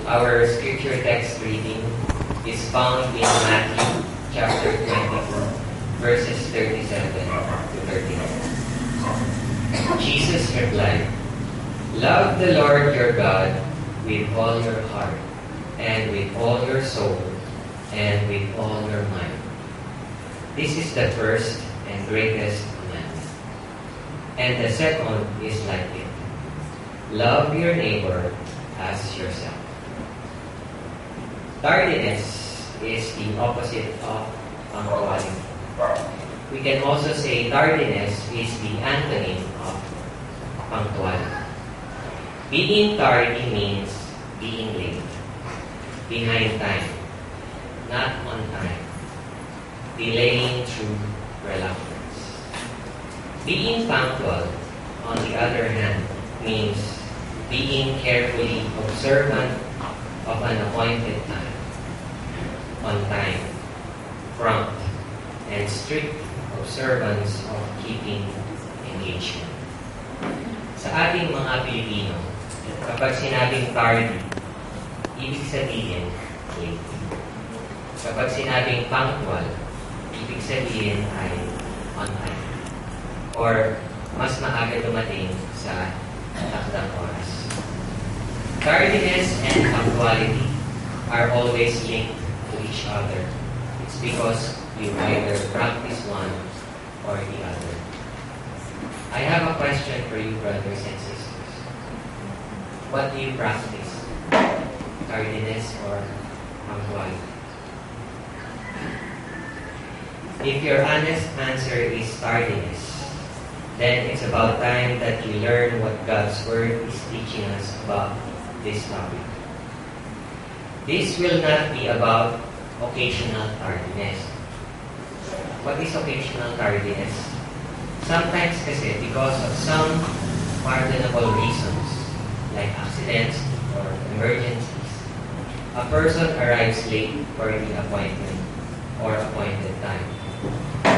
Our scripture text reading is found in Matthew chapter 22, verses 37 to 39. Jesus replied, "Love the Lord your God with all your heart, and with all your soul, and with all your mind. This is the first and greatest commandment. And the second is like it. Love your neighbor as yourself." Tardiness is the opposite of punctuality. We can also say tardiness is the antonym of punctuality. Being tardy means being late, behind time, not on time, delaying through reluctance. Being punctual, on the other hand, means being carefully observant of an appointed time, on time, prompt, and strict observance of keeping engagement. Sa ating mga Pilipino, kapag sinabing tardy, ibig sabihin late. Kapag sinabing punctual, ibig sabihin ay on time. Or mas maaga dumating sa takdang oras. Tardiness and punctuality are always linked to each other. It's because you either practice one or the other. I have a question for you, brothers and sisters. What do you practice? Tardiness or punctuality? If your honest answer is tardiness, then it's about time that you learn what God's Word is teaching us about this topic. This will not be about occasional tardiness. What is occasional tardiness? Sometimes kasi because of some pardonable reasons, like accidents or emergencies, a person arrives late for the appointment or appointed time.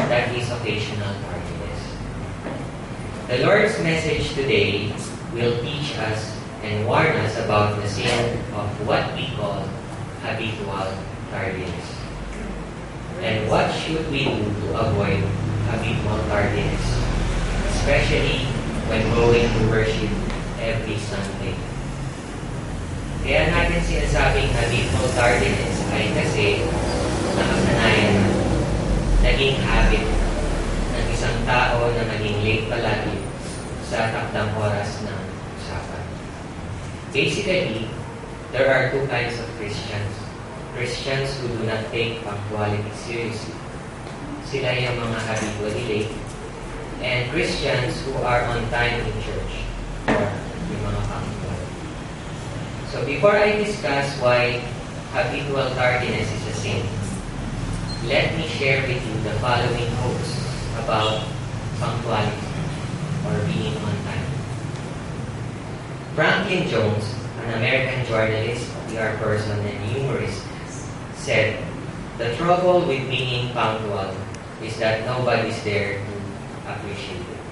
That is occasional tardiness. The Lord's message today will teach us and warn us about the sin of what we call habitual tardiness. And what should we do to avoid habitual tardiness, especially when going to worship every Sunday. Kaya natin sinasabing habitual tardiness ay kasi nakasanayan na, naging habit ng isang tao na naging late palagi sa takdang oras ng usapan. Basically, there are two kinds of Christians. Christians who do not take punctuality seriously. Sila yung mga habitually late. And Christians who are on time in church. Or yung mga punctual. So before I discuss why habitual tardiness is a sin, let me share with you the following hopes about punctuality or being on time. Franklin Jones, an American journalist, PR person, and humorist, said, "The trouble with being punctual is that nobody's there to appreciate it."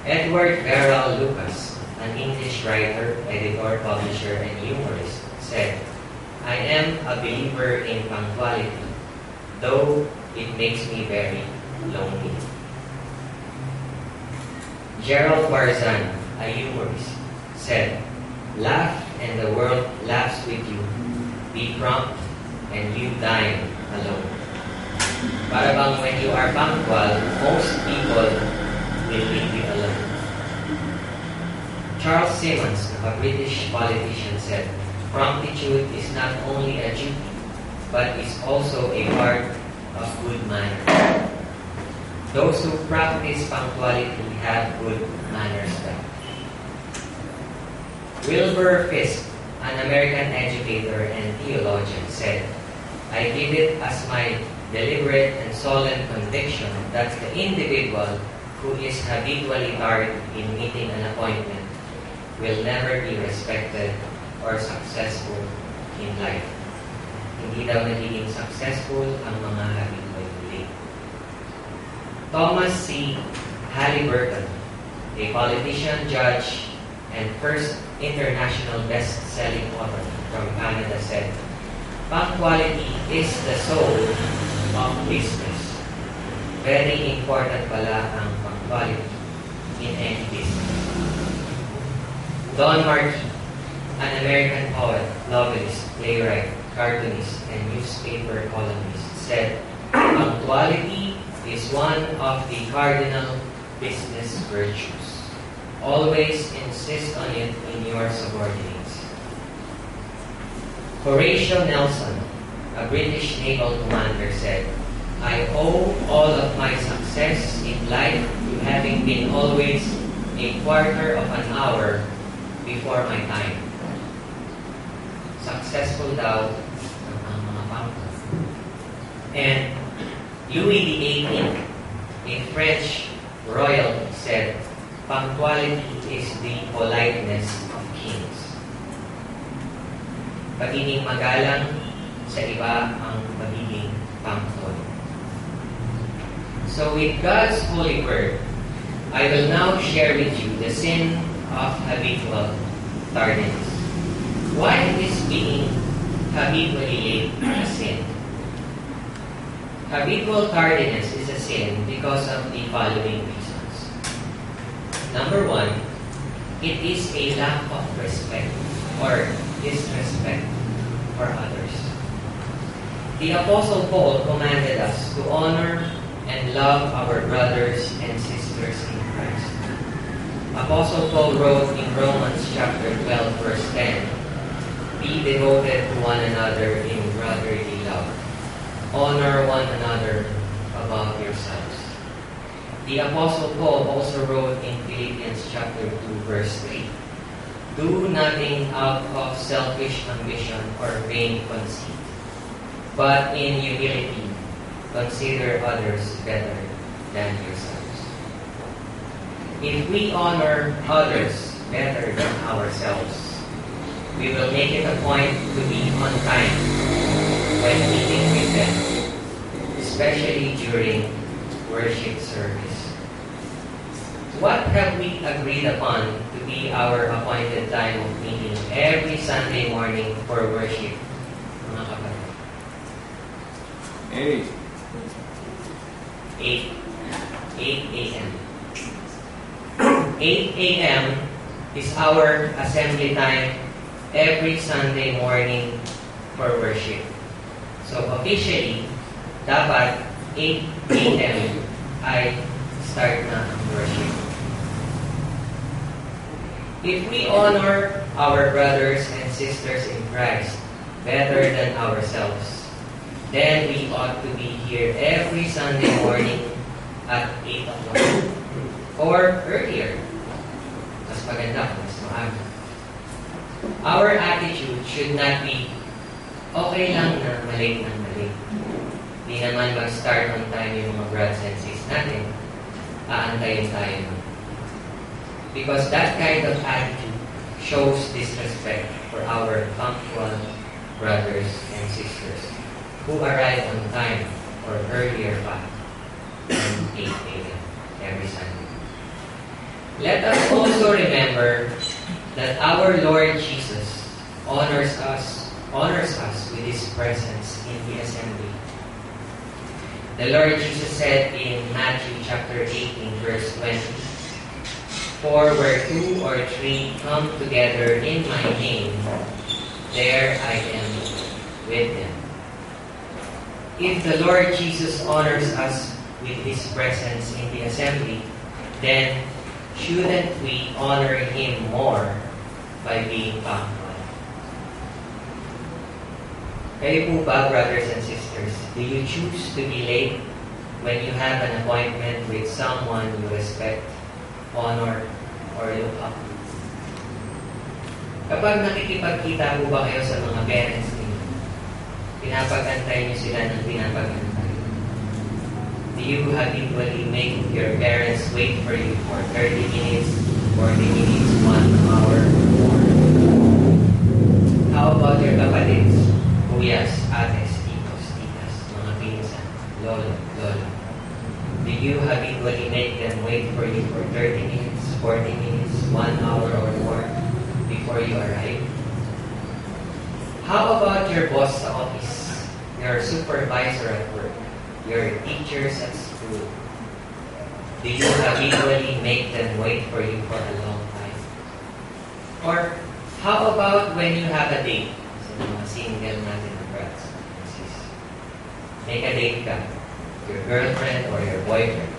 Edward Verrall Lucas, an English writer, editor, publisher, and humorist, said, "I am a believer in punctuality, though it makes me very lonely." Gerald Barzan, a humorist, said, "Laugh and the world laughs with you. Be prompt and you dine alone." Para bang when you are punctual, most people will leave you alone. Charles Simmons, a British politician, said, "Promptitude is not only a duty, but is also a part of good manners." Those who practice punctuality have good manners back. Wilbur Fisk, an American educator and theologian, said, "I give it as my deliberate and solemn conviction that the individual who is habitually tardy in meeting an appointment will never be respected or successful in life." Hindi daw nagiging successful ang mga habitually late. Thomas C. Halliburton, a politician, judge, and first international best-selling author from Canada, said, "Punctuality is the soul of business." Very important pala ang punctuality in any business. Don Marquis, an American poet, novelist, playwright, cartoonist, and newspaper columnist, said, "Punctuality is one of the cardinal business virtues. Always insist on it in your subordinates." Horatio Nelson, a British naval commander, said, "I owe all of my success in life to having been always a quarter of an hour before my time." Successful daw ang mga pangko. And Louis XVIII, a French royalty, said, "Punctuality is the politeness of kings." Pagiging magalang sa iba ang pagiging punctual. So with God's holy word, I will now share with you the sin of habitual tardiness. Why is being habitually late a sin? Habitual tardiness is a sin because of the following reasons. Number one, it is a lack of respect or disrespect for others. The Apostle Paul commanded us to honor and love our brothers and sisters in Christ. Apostle Paul wrote in Romans chapter 12, verse 10, "Be devoted to one another in brotherly love. Honor one another above yourselves." The Apostle Paul also wrote in Philippians chapter 2, verse 3, "Do nothing out of selfish ambition or vain conceit, but in humility consider others better than yourselves." If we honor others better than ourselves, we will make it a point to be on time when meeting with them, especially during worship service. What have we agreed upon to be our appointed time of meeting every Sunday morning for worship, mga kapatid? 8 a.m. 8 a.m. is our assembly time every Sunday morning for worship. So officially, dapat 8 a.m. ay start na ang worship. If we honor our brothers and sisters in Christ better than ourselves, then we ought to be here every Sunday morning at 8 o'clock. Or earlier. Mas maganda kung mas maaga. Our attitude should not be, okay lang na malate ng malate. Di naman mag-start on time yung mga brothers and sisters natin. Aantayin tayo. Because that kind of attitude shows disrespect for our punctual brothers and sisters who arrive on time or earlier pa than 8 a.m. every Sunday. Let us also remember that our Lord Jesus honors us with His presence in the assembly. The Lord Jesus said in Matthew chapter 18, verse 20, "For where 2 or 3 come together in my name, there I am with them." If the Lord Jesus honors us with His presence in the assembly, then shouldn't we honor Him more by being punctual? Kayo po ba, brothers and sisters, do you choose to be late when you have an appointment with someone you respect, honor, or look up to? Kapag nakikipagkita po ba kayo sa mga parents niyo, pinapag-antay niyo sila ng pinapag-antay? Do you habitually make your parents wait for you for 30 minutes, 40 minutes, 1 hour, or more? How about your kapatids, kuyas, ates, titos, titas, mga pinsan, lolo, lola? Do you habitually make them wait for you for 30 minutes, 40 minutes, 1 hour, or more? you arrive? How about your boss sa office, your supervisor at work, your teachers at school? Do you habitually make them wait for you for a long time? Or how about when you have a date? So, mga single natin na brats. Make a date ka, your girlfriend or your boyfriend.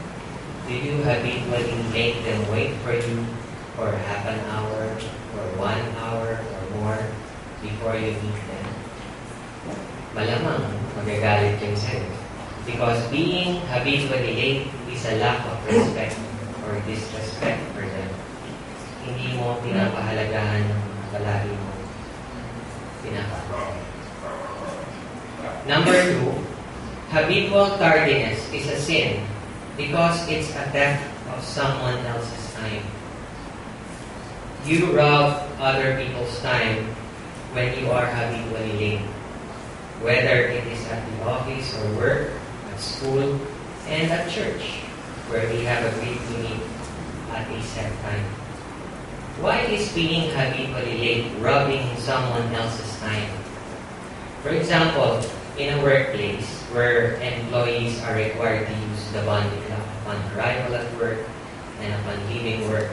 Do you habitually make them wait for you for half an hour or 1 hour or more before you meet them? Malamang magagalit yung sa'yo. Because being habitually late is a lack of respect or disrespect for them. Hindi mo pinapahalagahan ng palagi mo pinapahalagan. Number 2, habitual tardiness is a sin because it's a theft of someone else's time. You rob other people's time when you are habitually late, whether it is at the office or work, at school, and at church, where we have agreed to meet at a set time. Why is being habitually late robbing someone else's time? For example, in a workplace where employees are required to use the bonding clock upon arrival at work and upon leaving work,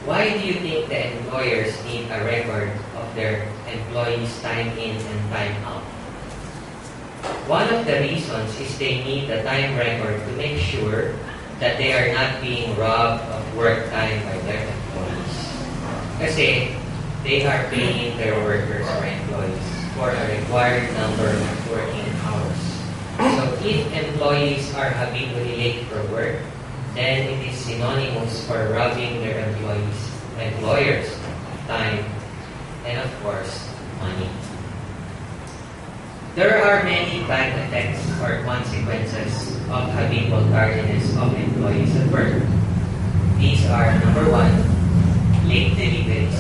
why do you think the employers need a record of their employees' time in and time out? One of the reasons is they need the time record to make sure that they are not being robbed of work time by their employees. Kasi they are paying their workers or employees for a required number of working hours. So if employees are habitually late for work, then it is synonymous for robbing their employers time, and of course, money. There are many bad effects or consequences of habitual tardiness of employees at work. These are, number 1, late deliveries.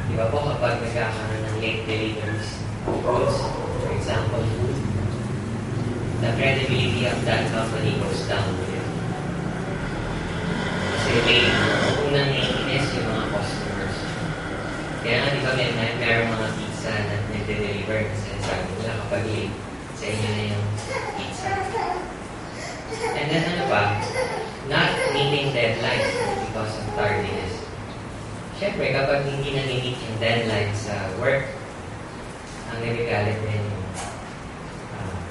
Di ba po kapag nagkakaroon ng late deliveries of goods, for example, food, the credibility of that company goes down. Kasi unang naiinis yung mga customers. Kaya nga, di ba, meron mga pizza na nagde-deliver kasi sabi nila kapag late, sa inyo na yung pizza. And then ano pa, not meeting deadlines because of tardiness. Siyempre, kapag hindi na meet yung deadline sa work, ang nagagalit din yung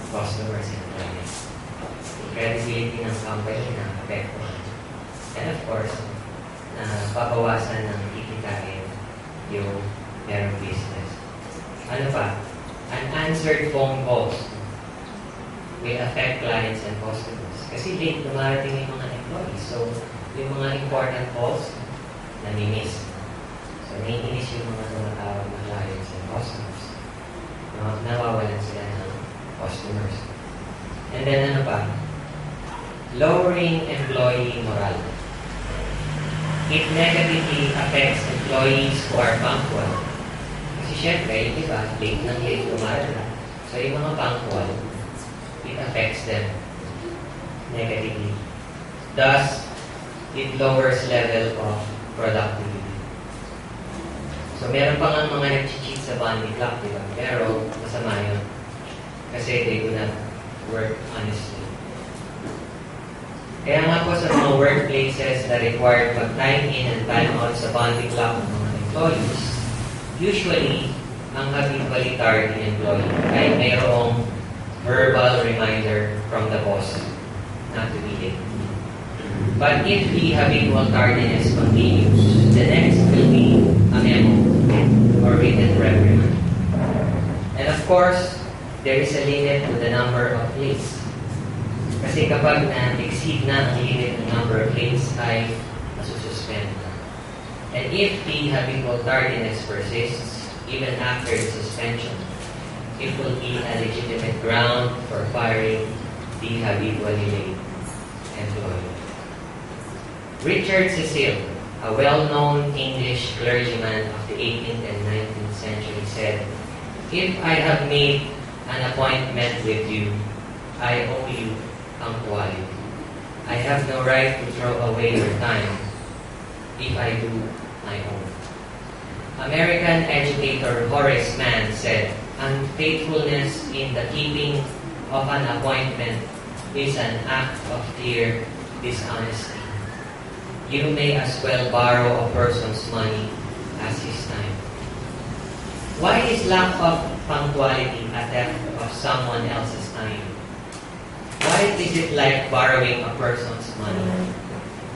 customers and clients. Yung credibility ng company na apektuhan. And of course, pabawasan ng kikitain yung merong business. Ano pa? Unanswered phone calls will affect clients and customers. Kasi late dumarating yung mga employees. So, yung mga important calls, nami-miss. So, naiinis yung mga tumatawag na clients and customers. Nawawalan sila ng customers. And then ano pa? Lowering employee morale. It negatively affects employees who are punctual. Kasi syempre, di ba, late nang late umarala. So yung mga punctual, it affects them negatively. Thus, it lowers level of productivity. So meron pa nga mga nag-cheat sa bonding clock, di ba? Pero masama yun. Kasi they do not work honestly. Kaya nga po sa mga workplaces na required mag-time in and time out sa bonding clock ng mga employees, usually, ang habitually tardy employee ay mayroong verbal reminder from the boss not to be late. But if the habitual tardiness continues, the next will be a memo or written reprimand. And of course, there is a limit to the number of lates. Kasi kapag na-exceed na ang limit ng number of lates ay masususpend na. And if the habitual tardiness persists, even after the suspension, it will be a legitimate ground for firing the habitually late employee. Richard Cecil, a well-known English clergyman of the 18th and 19th century, said, "If I have made an appointment with you, I owe you punctuality. I have no right to throw away your time if I do my own." American educator Horace Mann said, "Unfaithfulness in the keeping of an appointment is an act of clear dishonesty. You may as well borrow a person's money as his time." Why is lack of punctuality a theft of someone else's time? Why is it like borrowing a person's money?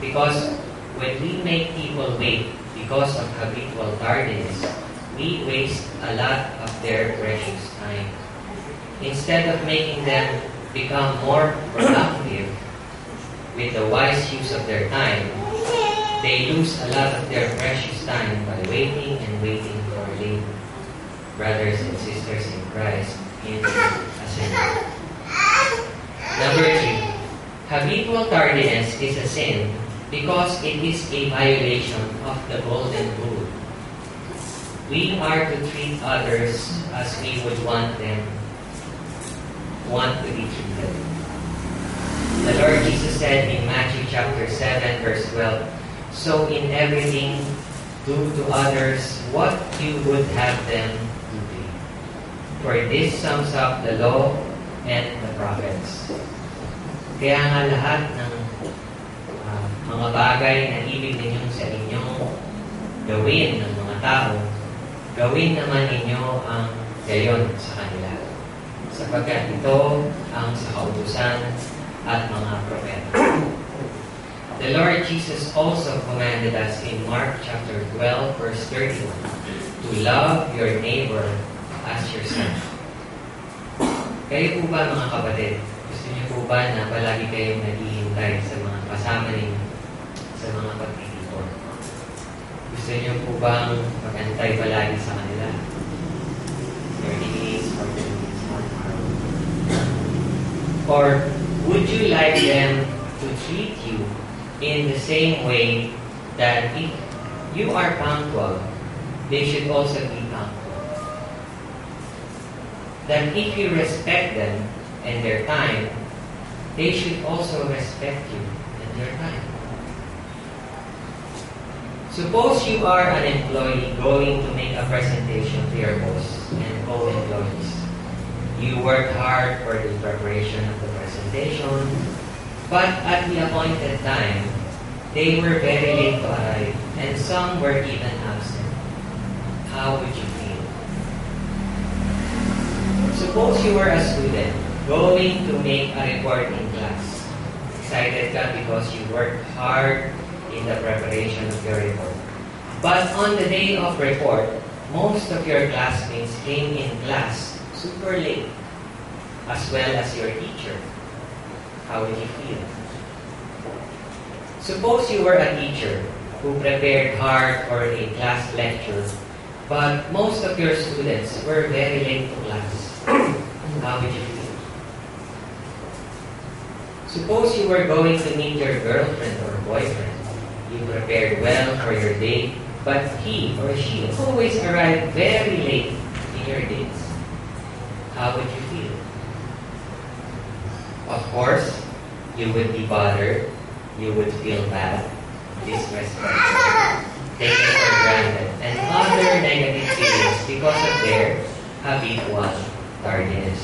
Because when we make people wait because of habitual tardiness, we waste a lot of their precious time. Instead of making them become more productive with the wise use of their time, they lose a lot of their precious time by waiting and waiting for late brothers and sisters in Christ in assembly. Number 3, habitual tardiness is a sin because it is a violation of the golden rule. We are to treat others as we would want to be treated. The Lord Jesus said in Matthew chapter 7, verse 12, "So in everything, do to others what you would have them do to you. For this sums up the law and the prophets." Kaya nga lahat ng mga bagay na ibig ninyong sa inyong gawin ng mga tao, gawin naman ninyo ang gayon sa kanila. Sapagkat ito ang sa kautusan at mga propeta. The Lord Jesus also commanded us in Mark chapter 12, verse 31, to love your neighbor as yourself. Kayo po ba, mga kapatid, gusto niyo po ba na palagi kayong naghihintay sa mga kasama ninyo sa mga pagtitipon? Gusto niyo po bang magantay palagi sa kanila? 30 minutes, 40 minutes, 1 hour? Or would you like them to treat you in the same way that if you are punctual, they should also be punctual? That if you respect them and their time, they should also respect you and their time. Suppose you are an employee going to make a presentation to your boss and co-employees. You worked hard for the preparation of the presentation, but at the appointed time, they were very late to arrive, and some were even absent. How would you feel? Suppose you were a student going to make a report in class. Excited ka because you worked hard in the preparation of your report. But on the day of report, most of your classmates came in class super late, as well as your teacher. How would you feel? Suppose you were a teacher who prepared hard for a class lecture, but most of your students were very late to class. How would you feel? Suppose you were going to meet your girlfriend or boyfriend. You prepared well for your date, but he or she always arrived very late in your dates. How would you feel? Of course, you would be bothered. You would feel bad, disrespectful, taken for granted, and other negative feelings because of their habitual tardiness.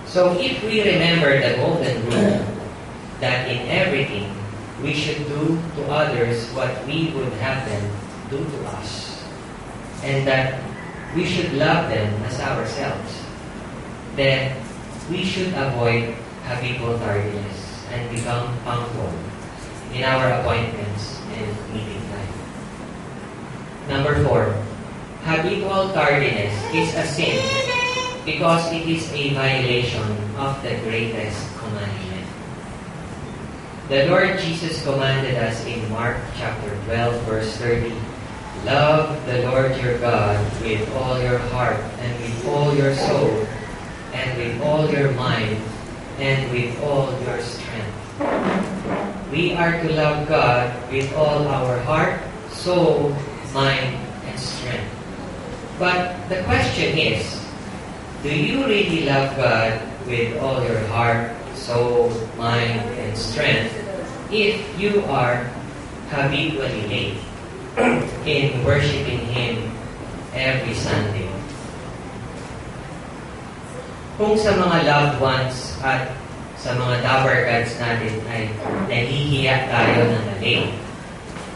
So if we remember the golden rule that in everything we should do to others what we would have them do to us, and that we should love them as ourselves, then we should avoid habitual tardiness and become punctual in our appointments and meeting time. Number 4, habitual tardiness is a sin because it is a violation of the greatest commandment. The Lord Jesus commanded us in Mark chapter 12, verse 30, "Love the Lord your God with all your heart and with all your soul and with all your mind and with all your strength." We are to love God with all our heart, soul, mind, and strength. But the question is, do you really love God with all your heart, soul, mind, and strength if you are habitually late in worshiping Him every Sunday. Kung sa mga loved ones at sa mga lover gods natin ay nahihiya tayo na late,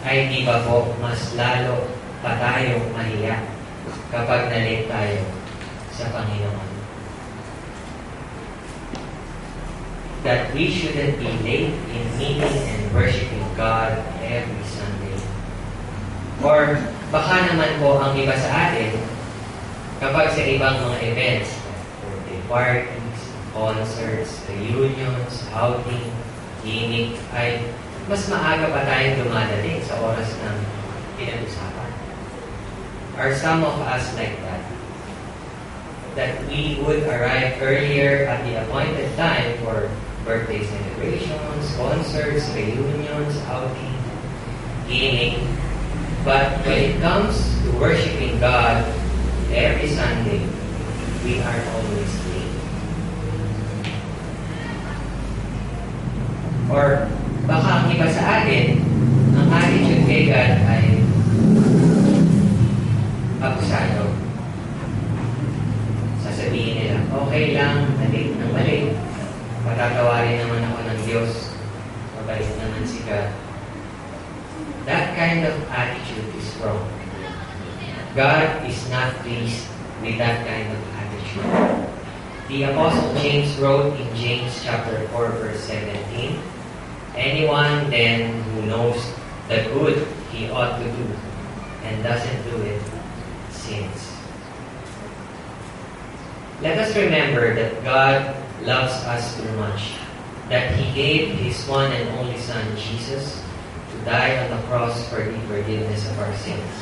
ay di ba po mas lalo pa tayong mahiya kapag na-late tayo sa Panginoon? That we shouldn't be late in meeting and worshiping God every Sunday. Or baka naman po ang iba sa atin, kapag sa ibang mga events, birthday parties, concerts, reunions, outing, gimmick, ay mas maaga pa tayong dumadating sa oras ng pinag-usapan. Are some of us like that? That we would arrive earlier at the appointed time for birthday celebrations, concerts, reunions, outing, gimmick. But when it comes to worshiping God every Sunday, we are always late. Or baka ang iba sa atin, ang attitude kay God ay abusado. Sasabihin nila, okay lang, na-late ng mali. Patatawarin naman ako ng Diyos. Mabalik naman si God. That kind of attitude is wrong. God is not pleased with that kind of attitude. The Apostle James wrote in James chapter 4, verse 17, anyone then who knows the good he ought to do and doesn't do it, sins. Let us remember that God loves us too much, that He gave His one and only Son, Jesus, to die on the cross for the forgiveness of our sins,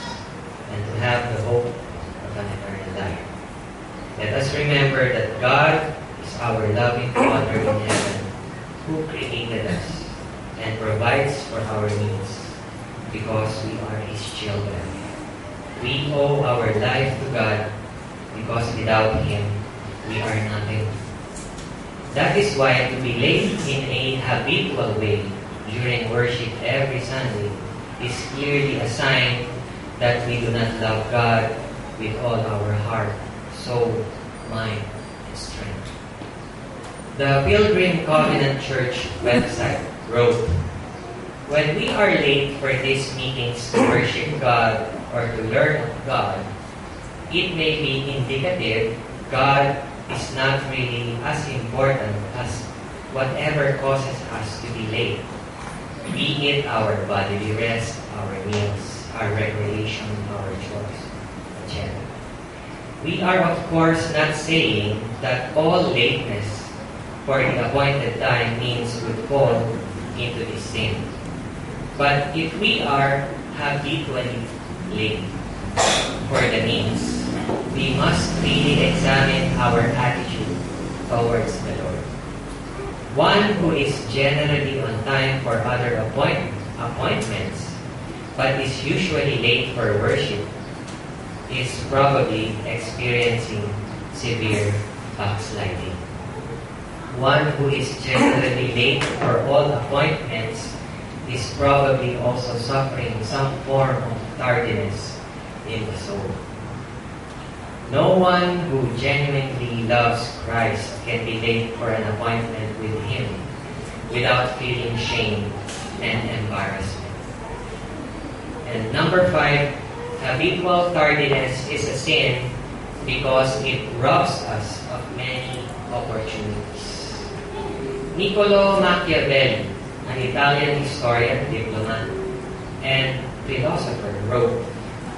and to have the hope of an eternal life. Let us remember that God is our loving Father in heaven, who created us and provides for our needs, because we are His children. We owe our life to God, because without Him, we are nothing. That is why to be late in a habitual way during worship every Sunday is clearly a sign that we do not love God with all our heart, soul, mind, and strength. The Pilgrim Covenant Church website wrote, when we are late for these meetings to worship God or to learn of God, it may be indicative God is not really as important as whatever causes us to be late, be it our bodily rest, our meals, our recreation, our chores, etc. We are of course not saying that all lateness for the appointed time means would fall into this sin. But if we are habitually late for the means, we must really examine our attitude towards the Lord. One who is generally on time for other appointments, but is usually late for worship, is probably experiencing severe backsliding. One who is generally late for all appointments is probably also suffering some form of tardiness in the soul. No one who genuinely loves Christ can be late for an appointment with Him without feeling shame and embarrassment. And number 5, habitual tardiness is a sin because it robs us of many opportunities. Niccolo Machiavelli, an Italian historian, diplomat, and philosopher, wrote,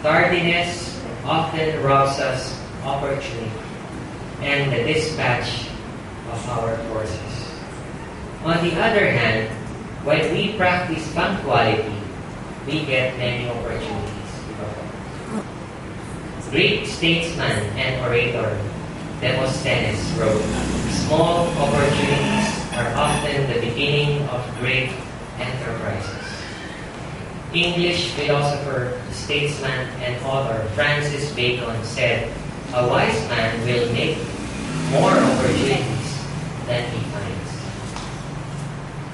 tardiness often robs us opportunity and the dispatch of our forces. On the other hand, when we practice punctuality, we get many opportunities. Greek statesman and orator Demosthenes wrote, small opportunities are often the beginning of great enterprises. English philosopher, statesman, and author Francis Bacon said, a wise man will make more opportunities than he finds.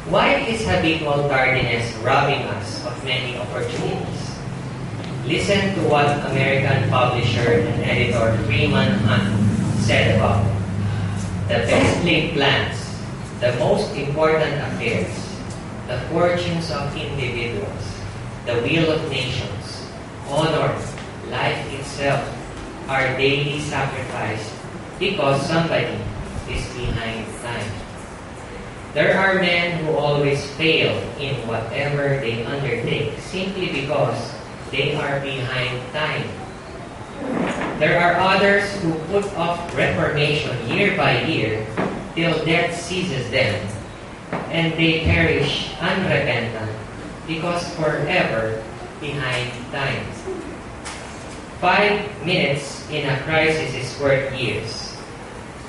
Why is habitual tardiness robbing us of many opportunities? Listen to what American publisher and editor Freeman Hunt said about it. The best laid plans, the most important affairs, the fortunes of individuals, the will of nations, honor, life itself are daily sacrificed because somebody is behind time. There are men who always fail in whatever they undertake simply because they are behind time. There are others who put off reformation year by year till death seizes them, and they perish unrepentant because forever behind time. 5 minutes in a crisis is worth years.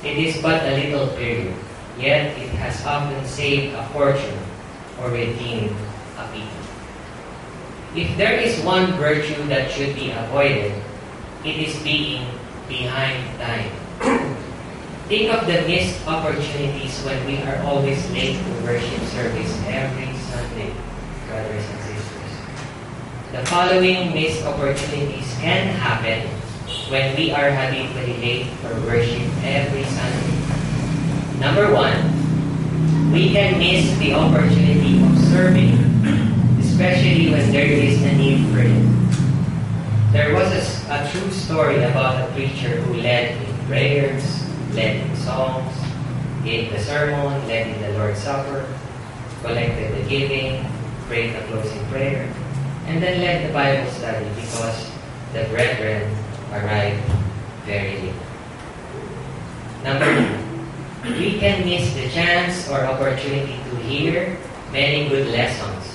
It is but a little period, yet it has often saved a fortune or redeemed a people. If there is one virtue that should be avoided, it is being behind time. Think of the missed opportunities when we are always late to worship service every Sunday, brothers and sisters. The following missed opportunities can happen when we are habitually late for worship every Sunday. Number 1, we can miss the opportunity of serving, especially when there is a need for it. There was a true story about a preacher who led in prayers, led in songs, gave the sermon, led in the Lord's Supper, collected the giving, prayed the closing prayer, and then led the Bible study because the brethren arrived very late. Number 2, we can miss the chance or opportunity to hear many good lessons,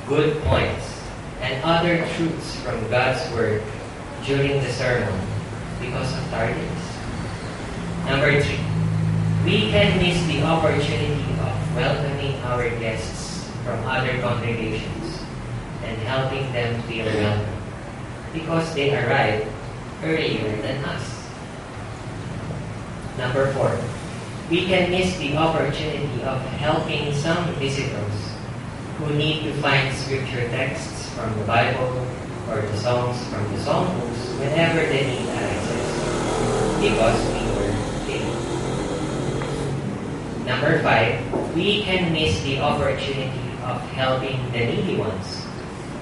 good points, and other truths from God's Word during the sermon because of tardiness. Number 3, we can miss the opportunity of welcoming our guests from other congregations and helping them feel welcome because they arrived earlier than us. Number 4, we can miss the opportunity of helping some visitors who need to find scripture texts from the Bible or the songs from the songbooks whenever the need arises because we were late. Number 5, we can miss the opportunity of helping the needy ones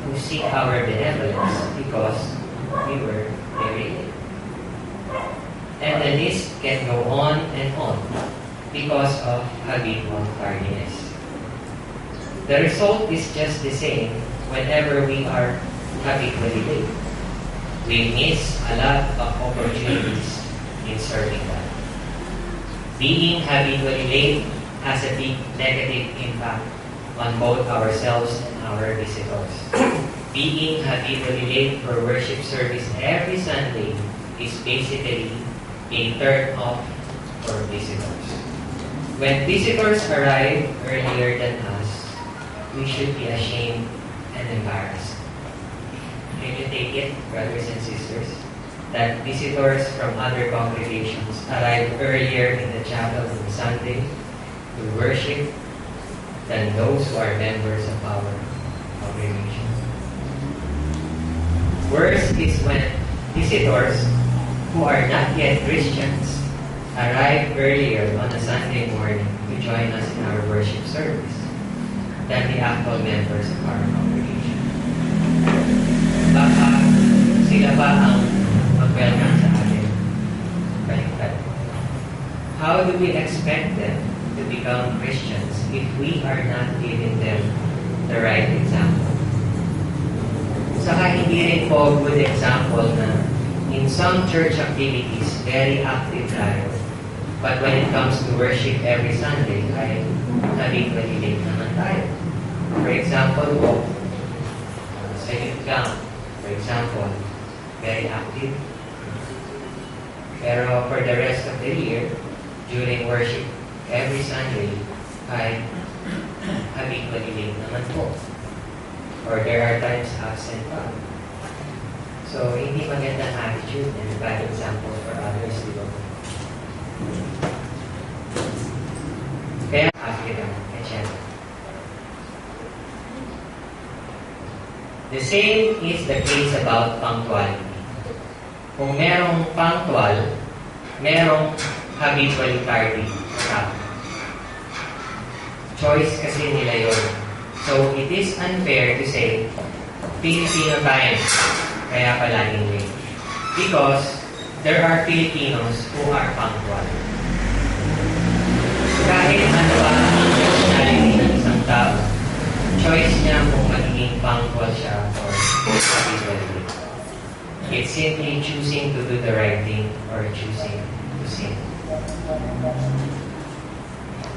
who seek our benevolence because we were very late. And the list can go on and on because of habitual tardiness. The result is just the same whenever we are habitually late. We miss a lot of opportunities in serving God. Being habitually late has a big negative impact on both ourselves and our visitors. Being habitually late for worship service every Sunday is basically a turn off for visitors. When visitors arrive earlier than us, we should be ashamed and embarrassed. Can you take it, brothers and sisters, that visitors from other congregations arrive earlier in the chapel on Sunday to worship than those who are members of our congregation? Worse is when visitors who are not yet Christians arrive earlier on a Sunday morning to join us in our worship service than the actual members of our congregation. Baka sila pa ang mag-welcome sa atin. Baliktad. How do we expect them to become Christians if we are not giving them the right example? Saka hindi rin po good example na in some church activities, very active tayo. But when it comes to worship every Sunday, ay habitually late naman tayo. For example, sa youth camp, for example, very active. Pero for the rest of the year, during worship every Sunday, ay habitually late naman po. Or there are times absent pa. So, hindi magandang attitude and bad example for others, di ba? Kaya, etc. The same is the case about punctuality. Kung merong punctual, merong habitually tardy. Choice kasi nila yun. So, it is unfair to say, Filipino time, kaya palaging late. Because there are Filipinos who are punctual. Kahit ano ba ang nationality ng isang tao, choice niya kung magiging punctual siya or habitually late. It's simply choosing to do the right thing or choosing to sin.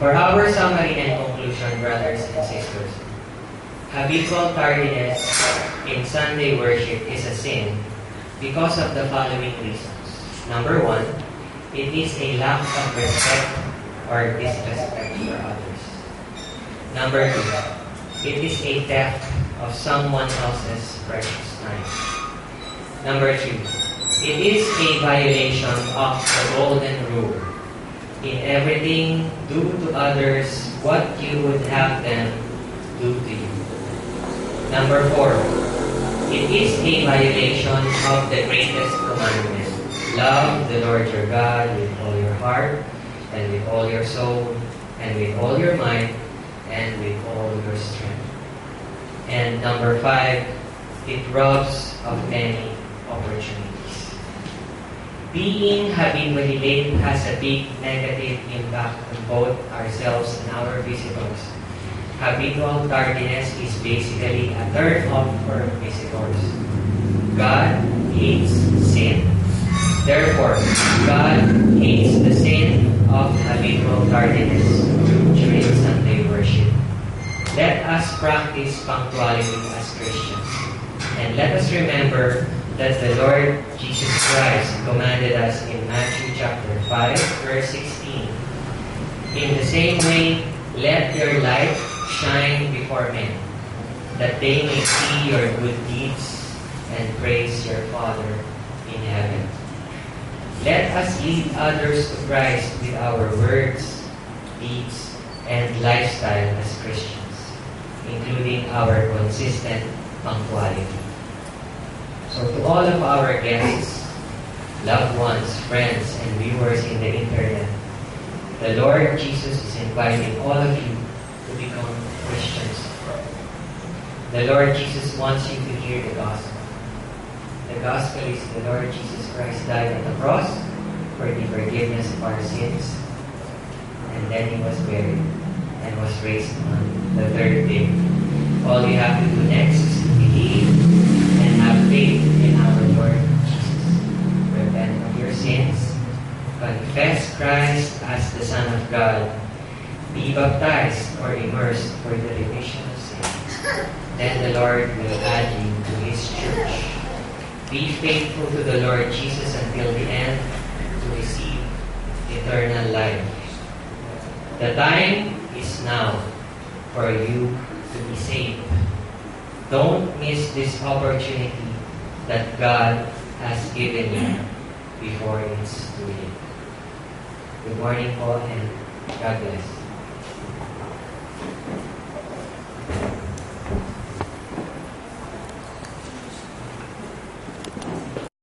For our summary and conclusion, brothers and sisters, habitual tardiness in Sunday worship is a sin because of the following reasons. Number one, it is a lack of respect or disrespect for others. Number two, it is a theft of someone else's precious time. Number three, it is a violation of the golden rule. In everything, do to others what you would have them do to you. Number four, it is a violation of the greatest commandment. Love the Lord your God with all your heart, and with all your soul, and with all your mind, and with all your strength. And number five, it robs of many opportunities. Being habitually late has a big negative impact on both ourselves and our visitors. Habitual tardiness is basically a turn off for visitors. God hates sin. Therefore, God hates the sin of habitual tardiness during Sunday worship. Let us practice punctuality as Christians. And let us remember that the Lord Jesus Christ commanded us in Matthew chapter 5, verse 16. In the same way, let your light shine before men, that they may see your good deeds and praise your Father in heaven. Let us lead others to Christ with our words, deeds, and lifestyle as Christians, including our consistent punctuality. So to all of our guests, loved ones, friends, and viewers in the internet, the Lord Jesus is inviting all of you to become Christians. The Lord Jesus wants you to hear the gospel. The gospel is the Lord Jesus Christ died on the cross for the forgiveness of our sins, and then He was buried and was raised on the third day. All you have to do next is to believe and have faith in our Lord Jesus. Repent of your sins, confess Christ as the Son of God, be baptized or immersed for the remission of sins. Then the Lord will add you to His church. Be faithful to the Lord Jesus until the end to receive eternal life. The time is now for you to be saved. Don't miss this opportunity that God has given you before it's too late. Good morning po, and God bless.